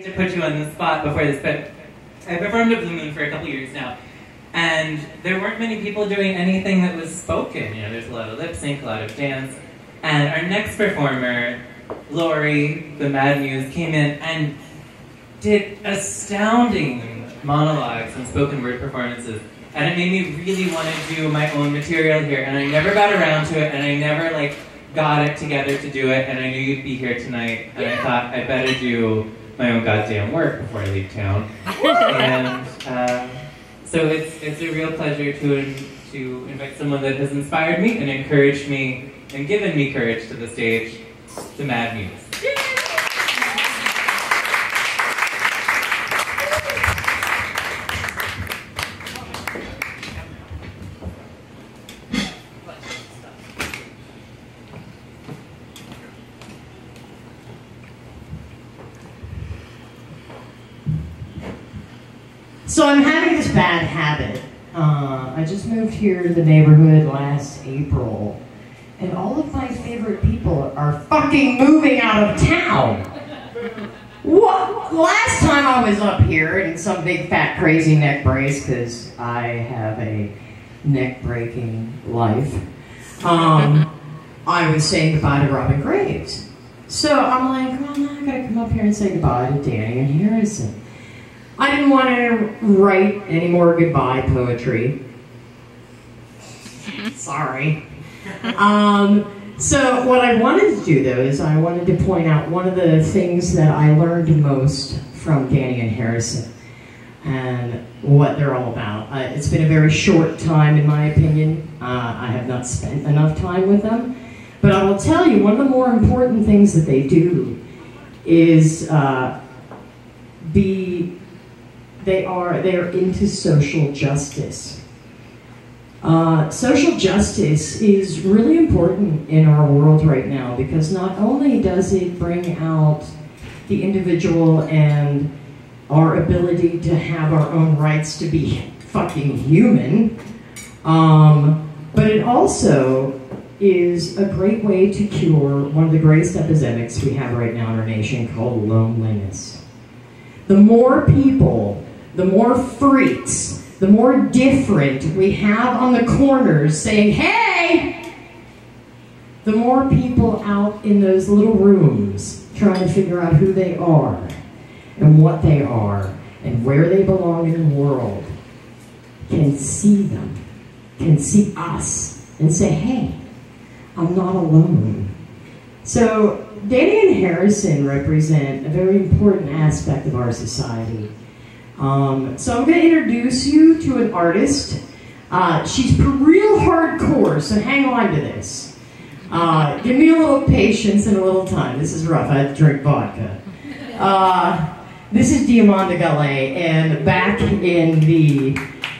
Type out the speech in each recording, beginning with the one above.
To put you on the spot before this, but I performed at Blue Moon for a couple years now, and there weren't many people doing anything that was spoken. You know, there's a lot of lip sync, a lot of dance, and our next performer, Lori, the Mad Muse, came in and did astounding monologues and spoken word performances, and it made me really want to do my own material here, and I never got around to it, and I never got it together to do it, and I knew you'd be here tonight, and I thought I better do my own goddamn work before I leave town. And so it's a real pleasure to invite someone that has inspired me and encouraged me and given me courage to the stage, the Mad Muse. So I'm having this bad habit. I just moved here to the neighborhood last April, and all of my favorite people are fucking moving out of town. What? Last time I was up here in some big fat crazy neck brace, because I have a neck-breaking life, I was saying goodbye to Robin Graves. So I'm like, well, I gotta come up here and say goodbye to Danny and Harrison. I didn't want to write any more goodbye poetry. Sorry. So what I wanted to do, though, is I wanted to point out one of the things that I learned most from Danny and Harrison and what they're all about. It's been a very short time, in my opinion. I have not spent enough time with them. But I will tell you, one of the more important things that they do is they are into social justice. Social justice is really important in our world right now, because not only does it bring out the individual and our ability to have our own rights to be fucking human, but it also is a great way to cure one of the greatest epidemics we have right now in our nation, called loneliness. The more people, the more freaks, the more different we have on the corners saying, hey, the more people out in those little rooms trying to figure out who they are and what they are and where they belong in the world can see them, can see us and say, hey, I'm not alone. So Danny and Harrison represent a very important aspect of our society. So I'm going to introduce you to an artist. She's real hardcore, so hang on to this. Give me a little patience and a little time. This is rough. I had to drink vodka. This is Diamanda Gallet, and back in the,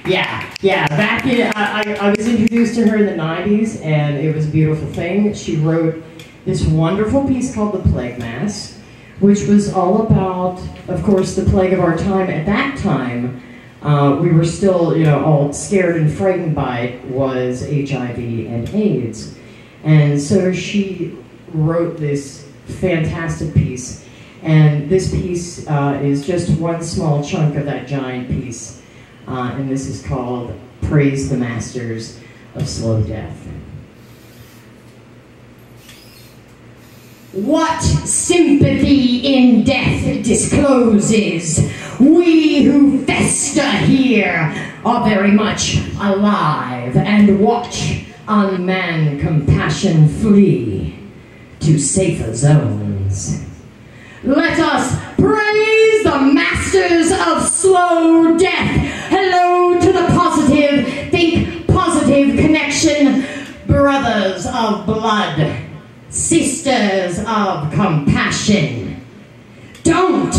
back in, I was introduced to her in the 90s, and it was a beautiful thing. She wrote this wonderful piece called The Plague Mass, which was all about, of course, the plague of our time. At that time, we were still, all scared and frightened by it, was HIV and AIDS. And so she wrote this fantastic piece, and this piece is just one small chunk of that giant piece, and this is called Praise the Masters of Slow Death. What sympathy in death discloses? We who fester here are very much alive and watch unmanned compassion flee to safer zones. Let us praise the masters of slow death. Hello to the positive, think positive connection, brothers of blood, sisters of compassion. Don't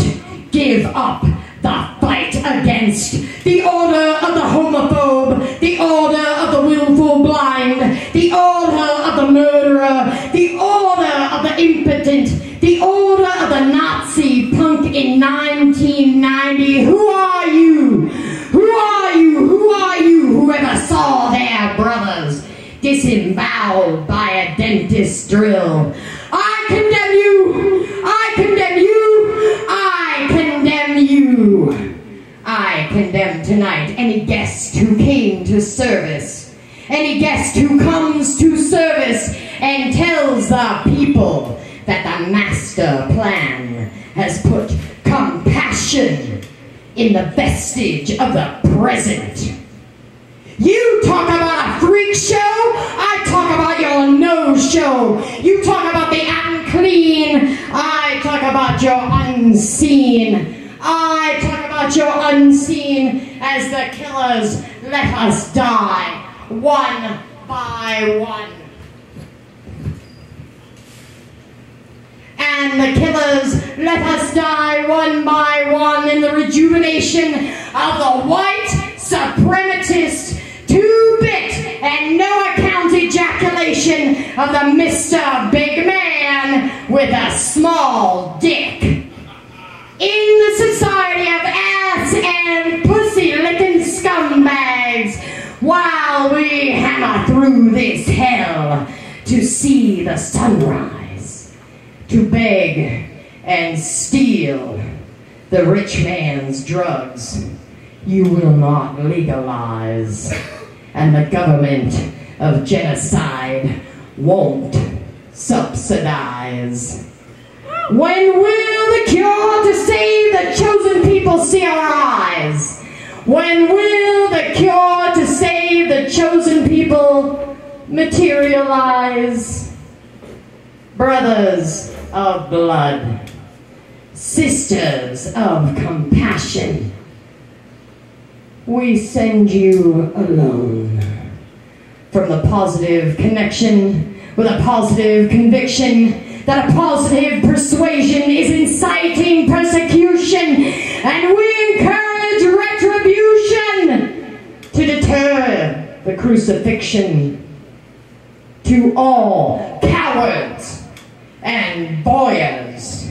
give up the fight against the order of the homophobe, the order of the willful blind, the order of the murderer, the order of the impotent, the order of the Nazi punk in 1990. Who are you? Who are you? Who are you? Whoever saw their brothers disemboweled by a dentist drill. I condemn you! I condemn you! I condemn you. I condemn tonight any guest who came to service, any guest who comes to service and tells the people that the master plan has put compassion in the vestige of the present. You talk about a freak show, I talk about your no-show. You talk about the unclean, I talk about your unseen. I talk about your unseen as the killers let us die, one by one. And the killers let us die one by one in the rejuvenation of the white suprematist two-bit and no-account ejaculation of the Mr. Big Man with a small dick. In the society of ass and pussy-licking scumbags, while we hammer through this hell to see the sunrise, to beg and steal the rich man's drugs, you will not legalize, and the government of genocide won't subsidize. When will the cure to save the chosen people see our eyes? When will the cure to save the chosen people materialize? Brothers of blood, sisters of compassion, we send you alone from the positive connection with a positive conviction that a positive persuasion is inciting persecution, and we encourage retribution to deter the crucifixion. To all cowards and voyeurs,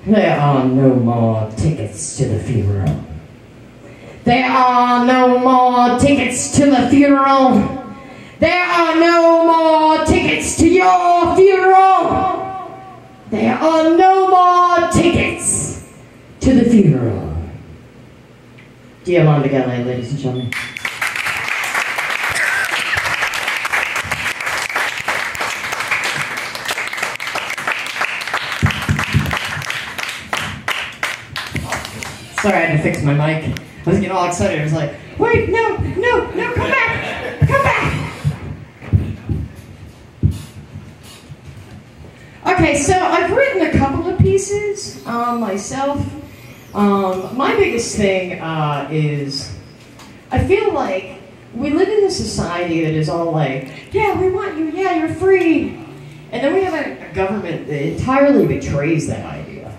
there are no more tickets to the funeral. There are no more tickets to the funeral. There are no more tickets to your funeral. There are no more tickets to the funeral. Diamond together, ladies and gentlemen. Sorry, I had to fix my mic. I was getting all excited. I was like, wait, no, come back, come back. Okay, so I've written a couple of pieces myself. My biggest thing is, I feel like we live in a society that is all like, yeah, we want you, yeah, you're free. And then we have a government that entirely betrays that idea.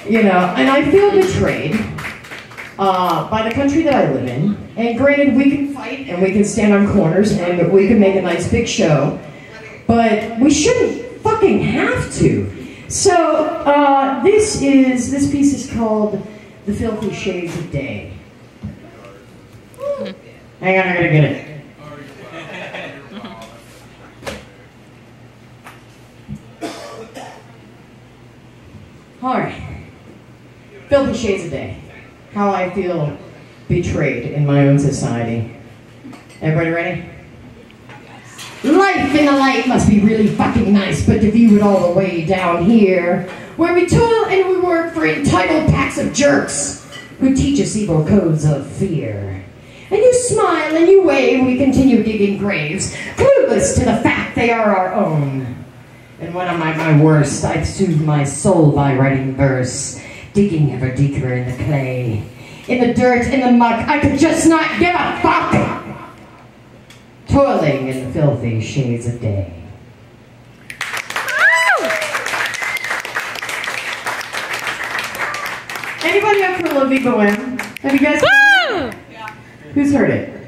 You know, and I feel betrayed by the country that I live in. And granted, we can fight and we can stand on corners and we can make a nice big show, but we shouldn't fucking have to. So this piece is called "The Filthy Shades of Day." Hang on, I gotta get it. All right. Filthy Shades of Day. How I feel betrayed in my own society. Everybody ready? Life in the light must be really fucking nice, but to view it all the way down here, where we toil and we work for entitled packs of jerks who teach us evil codes of fear. And you smile and you wave, we continue digging graves, clueless to the fact they are our own. And when I'm at my worst, I soothe my soul by writing verse, digging ever deeper in the clay, in the dirt, in the muck. I could just not give a fuck. Toiling in the filthy shades of day. Anybody up for Lovey Bohem? Have you guys heard it? Yeah. Who's heard it?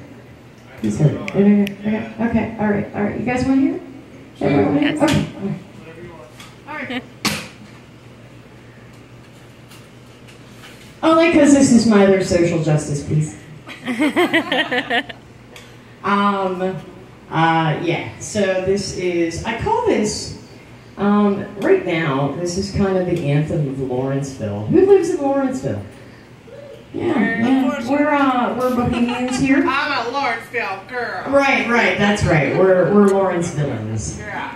Who's heard it? Okay, alright. You guys want to hear it? Everyone want to hear it? Okay. Alright. Only because this is my other social justice piece. Yeah, so this is, I call this Right now, this is kind of the anthem of Lawrenceville. Who lives in Lawrenceville? Yeah. We're Bohemians here. I'm a Lawrenceville girl. Right, that's right. We're Lawrencevilleans. Yeah.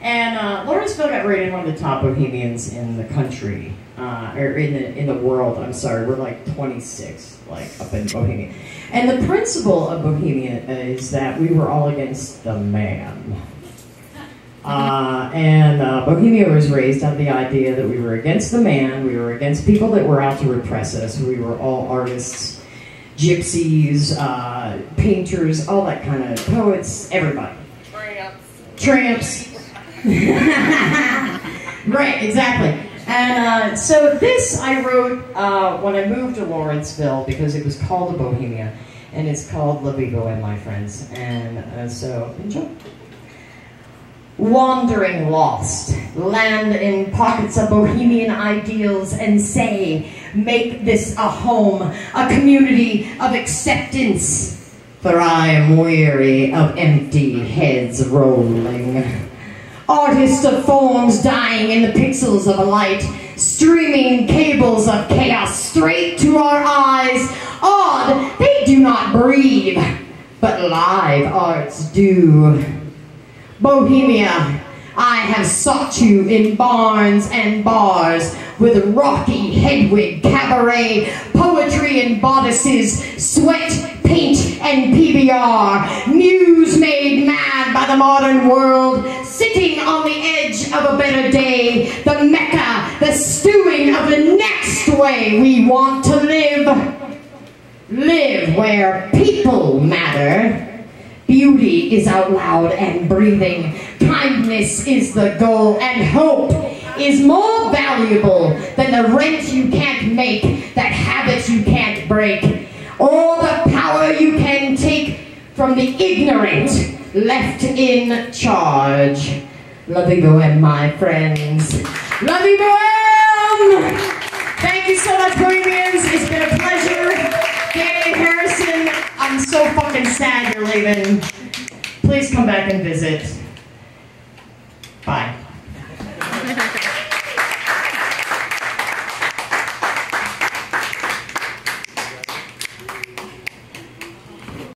And Lawrenceville got rated one of the top Bohemians in the country, or in the world. I'm sorry, we're like 26, like up in Bohemia. And the principle of Bohemia is that we were all against the man. Bohemia was raised on the idea that we were against the man, we were against people that were out to repress us, we were all artists, gypsies, painters, all that kind of poets, everybody. Tramps. Right, exactly. And so this I wrote when I moved to Lawrenceville because it was called the Bohemia, and it's called La Vigo and My Friends. And so enjoy. Wandering lost, land in pockets of bohemian ideals and say, make this a home, a community of acceptance. For I am weary of empty heads rolling. Artists of forms dying in the pixels of a light, streaming cables of chaos straight to our eyes. Odd, they do not breathe, but live arts do. Bohemia, I have sought you in barns and bars with rocky Hedwig cabaret, poetry and bodices, sweat, paint, and PBR, muse made mad by the modern world, sitting on the edge of a better day, the mecca, the stewing of the next way we want to live. Live where people matter. Beauty is out loud and breathing. Kindness is the goal, and hope is more valuable than the rent you can't make, that habits you can't break, or the power you can take from the ignorant left in charge. La Vigo and my friends. La Vigo! Thank you so much, Bohemians. It's been a pleasure. Danny Harrison, I'm so fucking sad you're leaving. Please come back and visit.